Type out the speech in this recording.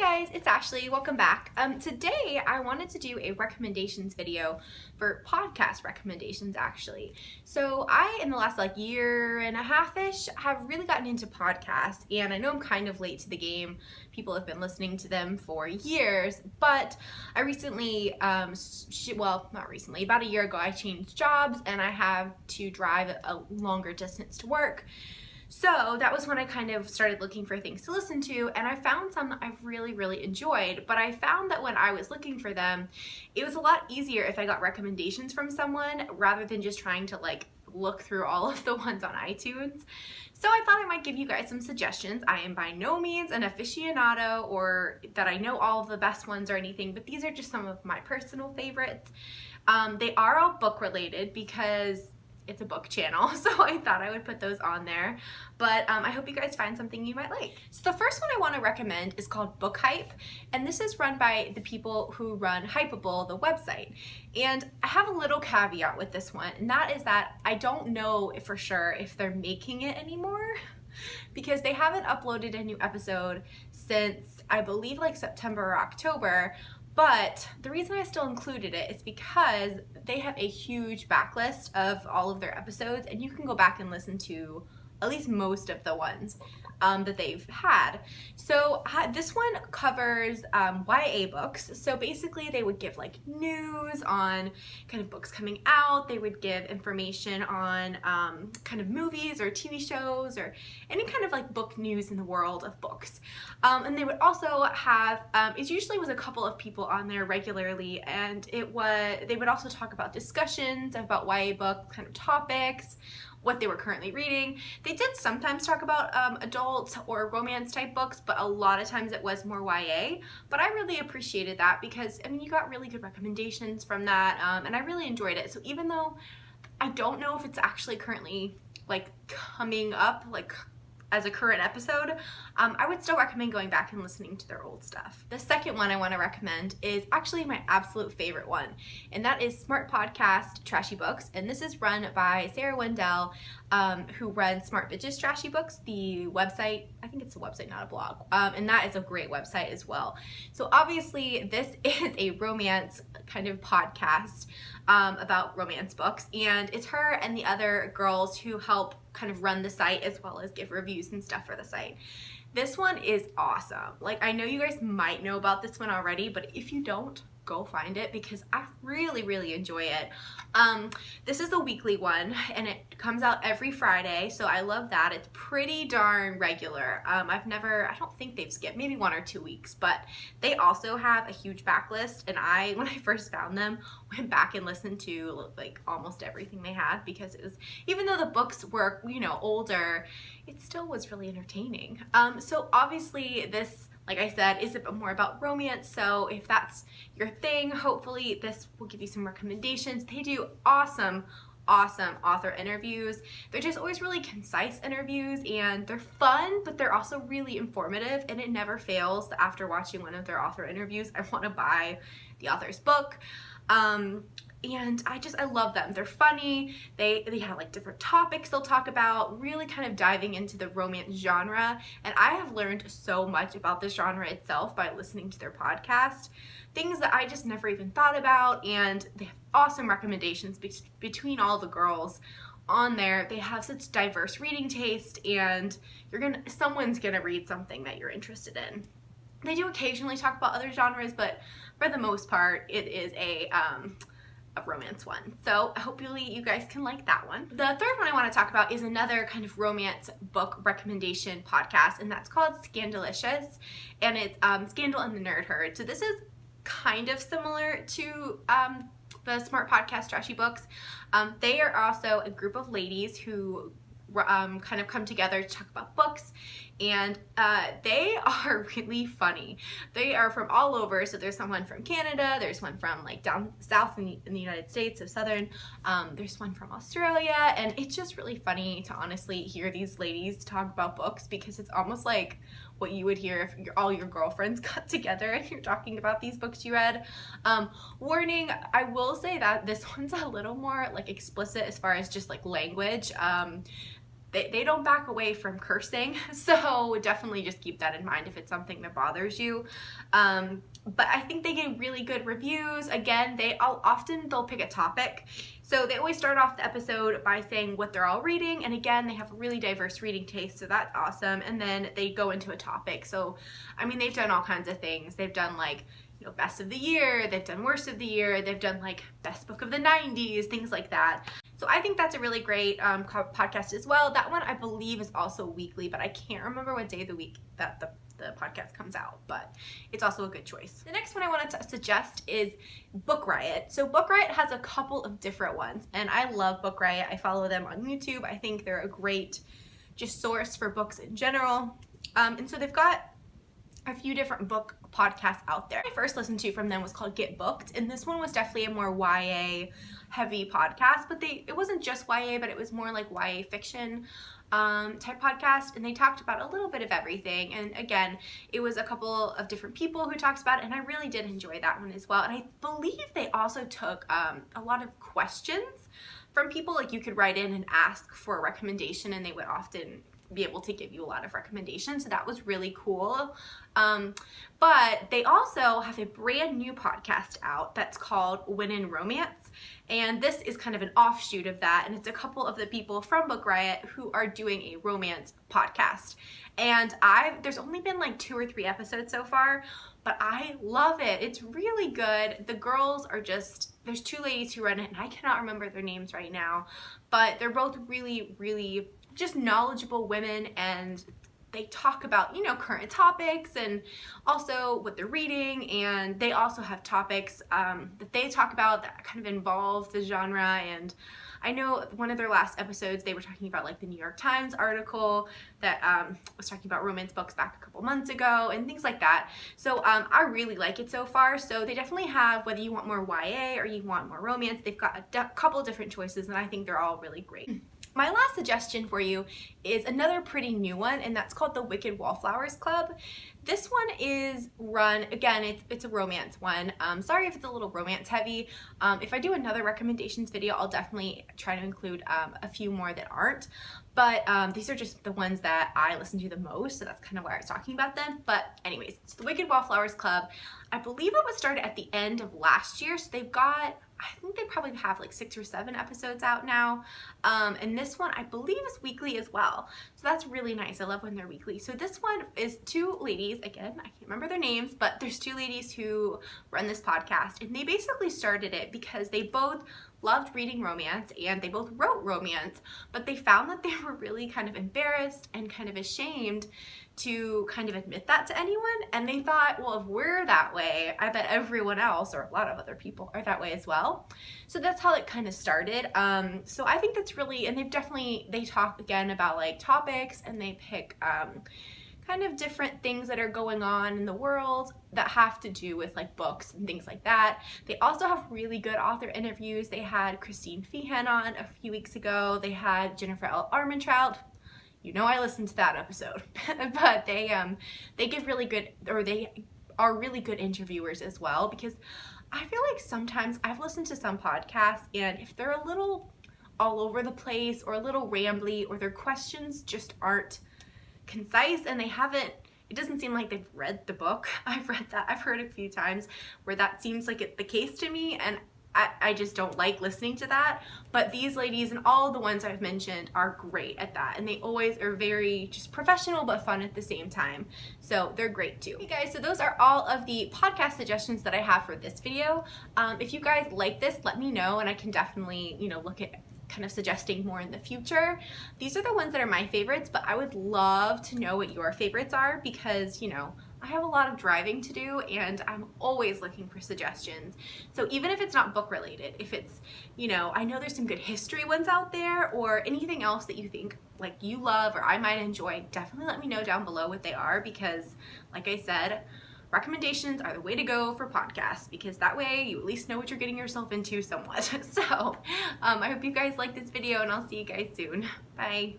Guys, it's Ashley. Welcome back. Today I wanted to do a recommendations video for podcast recommendations actually. So I, in the last year and a half-ish, have really gotten into podcasts, and I know I'm kind of late to the game. People have been listening to them for years, but I recently, not recently, about a year ago, I changed jobs and I have to drive a longer distance to work. So that was when I kind of started looking for things to listen to, and I found some that I've really enjoyed. But I found that when I was looking for them, it was a lot easier if I got recommendations from someone rather than just trying to look through all of the ones on iTunes. So I thought I might give you guys some suggestions. I am by no means an aficionado or that I know all of the best ones or anything, but these are just some of my personal favorites. They are all book related because it's a book channel, so I thought I would put those on there. But I hope you guys find something you might like. So the first one I want to recommend is called Book Hype, and this is run by the people who run Hypable, the website. And I have a little caveat with this one, and that is that I don't know for sure if they're making it anymore because they haven't uploaded a new episode since I believe September or October. But the reason I still included it is because they have a huge backlist of all of their episodes, and you can go back and listen to at least most of the ones that they've had. So this one covers YA books. So basically they would give news on kind of books coming out. They would give information on kind of movies or TV shows or any kind of book news in the world of books. And they would also have, it usually was a couple of people on there regularly, and they would also talk about discussions about YA book kind of topics, what they were currently reading. They did sometimes talk about adult or romance type books, but a lot of times it was more YA. But I really appreciated that because, I mean, you got really good recommendations from that, and I really enjoyed it. So even though I don't know if it's actually currently coming up as a current episode, I would still recommend going back and listening to their old stuff. The second one I want to recommend is actually my absolute favorite one, and that is Smart Podcast Trashy Books, and this is run by Sarah Wendell, who runs Smart Bitches Trashy Books, the website. I think it's a website, not a blog, and that is a great website as well. So obviously this is a romance kind of podcast about romance books, and it's her and the other girls who help kind of run the site as well as give reviews and stuff for the site. This one is awesome. I know you guys might know about this one already, but if you don't, go find it because I really enjoy it. This is a weekly one, and it comes out every Friday, so I love that. It's pretty darn regular. I don't think they've skipped maybe 1 or 2 weeks, but they also have a huge backlist, and when I first found them, went back and listened to almost everything they had because it was, even though the books were, older, it still was really entertaining. So obviously this, like I said, is a bit more about romance, so if that's your thing, hopefully this will give you some recommendations. They do awesome author interviews. They're just always really concise interviews, and they're fun, but they're also really informative, and it never fails that after watching one of their author interviews, I want to buy the author's book. And I love them. They're funny. They have different topics they'll talk about, really kind of diving into the romance genre. And I have learned so much about the genre itself by listening to their podcast. Things that I just never even thought about, and they have awesome recommendations between all the girls on there. They have such diverse reading taste, and someone's gonna read something that you're interested in. They do occasionally talk about other genres, but for the most part, it is a romance one. So hopefully you guys can like that one. The third one I want to talk about is another kind of romance book recommendation podcast, and that's called Scandalicious, and it's Scandal and the Nerd Herd. So this is kind of similar to the Smart Podcast Trashy Books. They are also a group of ladies who kind of come together to talk about books, and they are really funny. They are from all over, so there's someone from Canada, there's one from down south in the United States, so southern, there's one from Australia, and it's just really funny to honestly hear these ladies talk about books because it's almost like what you would hear if all your girlfriends got together and you're talking about these books you read. Warning, I will say that this one's a little more explicit as far as just language. they don't back away from cursing, so definitely just keep that in mind if it's something that bothers you. But I think they get really good reviews. Again, they'll pick a topic. So they always start off the episode by saying what they're all reading, and again, they have a really diverse reading taste, so that's awesome. And then they go into a topic. So, I mean, they've done all kinds of things. They've done like, you know, best of the year, they've done worst of the year, they've done like best book of the 90s, things like that. So I think that's a really great podcast as well. That one I believe is also weekly, but I can't remember what day of the week that the podcast comes out, but it's also a good choice. The next one I wanted to suggest is Book Riot. So Book Riot has a couple of different ones, and I love Book Riot. I follow them on YouTube. I think they're a great just source for books in general. And so they've got a few different book podcasts out there. I first listened to from them was called Get Booked, and this one was definitely a more YA heavy podcast, but it wasn't just YA, but it was more like YA fiction type podcast, and they talked about a little bit of everything. And again, it was a couple of different people who talked about it, and I really did enjoy that one as well. And I believe they also took a lot of questions from people. Like, you could write in and ask for a recommendation, and they would often be able to give you a lot of recommendations, so that was really cool. But they also have a brand new podcast out that's called When in Romance, and this is kind of an offshoot of that, and it's a couple of the people from Book Riot who are doing a romance podcast. And there's only been like 2 or 3 episodes so far, but I love it. It's really good. The girls are there's 2 ladies who run it, and I cannot remember their names right now, but they're both really, really just knowledgeable women, and they talk about, you know, current topics and also what they're reading, and they also have topics that they talk about that kind of involve the genre. And I know one of their last episodes, they were talking about like the New York Times article that was talking about romance books back a couple months ago and things like that. So I really like it so far. So they definitely have, whether you want more YA or you want more romance, they've got a couple different choices, and I think they're all really great. My last suggestion for you is another pretty new one, and that's called the Wicked Wallflowers Club. This one is run, again, it's a romance one. Sorry if it's a little romance heavy. If I do another recommendations video, I'll definitely try to include a few more that aren't. But these are just the ones that I listen to the most, so that's kind of why I was talking about them. But anyways, it's the Wicked Wallflowers Club. I believe it was started at the end of last year, so they've got, I think they probably have like 6 or 7 episodes out now. And this one I believe is weekly as well. So that's really nice. I love when they're weekly. So this one is 2 ladies, again, I can't remember their names, but there's 2 ladies who run this podcast, and they basically started it because they both loved reading romance and they both wrote romance, but they found that they were really kind of embarrassed and kind of ashamed to kind of admit that to anyone. And they thought, well, if we're that way, I bet everyone else or a lot of other people are that way as well. So that's how it kind of started. So I think that's really, and they talk again about like topics, and they pick kind of different things that are going on in the world that have to do with like books and things like that. They also have really good author interviews. They had Christine Feehan on a few weeks ago. They had Jennifer L. Armentrout. You know, I listened to that episode. But they give really good, or they are really good interviewers as well, because I feel like sometimes I've listened to some podcasts, and if they're a little all over the place or a little rambly, or their questions just aren't concise, and it doesn't seem like they've read the book. I've heard a few times where that seems like it's the case to me, and I just don't like listening to that. But these ladies and all the ones I've mentioned are great at that, and they always are very just professional but fun at the same time. So they're great too. Okay guys, so those are all of the podcast suggestions that I have for this video. If you guys like this, let me know, and I can definitely, you know, look at kind of suggesting more in the future. These are the ones that are my favorites, but I would love to know what your favorites are, because, you know, I have a lot of driving to do, and I'm always looking for suggestions. So even if it's not book related, if it's, you know, I know there's some good history ones out there, or anything else that you think like you love or I might enjoy, definitely let me know down below what they are, because like I said, recommendations are the way to go for podcasts, because that way you at least know what you're getting yourself into somewhat. So I hope you guys like this video, and I'll see you guys soon. Bye.